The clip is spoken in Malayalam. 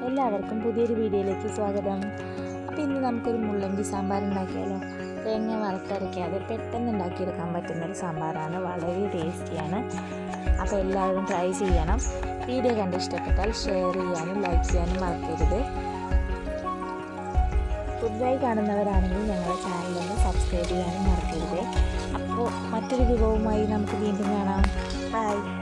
എല്ലാവർക്കും പുതിയൊരു വീഡിയോയിലേക്ക് സ്വാഗതം. അപ്പോൾ ഇന്ന് നമുക്കൊരു മുള്ളങ്കി സാമ്പാർ ഉണ്ടാക്കിയാലോ. തേങ്ങ വറുത്തരയ്ക്കാതെ പെട്ടെന്ന് ഉണ്ടാക്കിയെടുക്കാൻ പറ്റുന്നൊരു സാമ്പാറാണ്, വളരെ ടേസ്റ്റിയാണ്. അപ്പോൾ എല്ലാവരും ട്രൈ ചെയ്യണം. വീഡിയോ കണ്ട് ഇഷ്ടപ്പെട്ടാൽ ഷെയർ ചെയ്യാനും ലൈക്ക് ചെയ്യാനും മറക്കരുത്. പുതുതായി കാണുന്നവരാണെങ്കിൽ ഞങ്ങളുടെ ചാനലൊന്ന് സബ്സ്ക്രൈബ് ചെയ്യാനും മറക്കരുത്. അപ്പോൾ മറ്റൊരു വിഭവവുമായി നമുക്ക് വീണ്ടും കാണാം. ബൈ.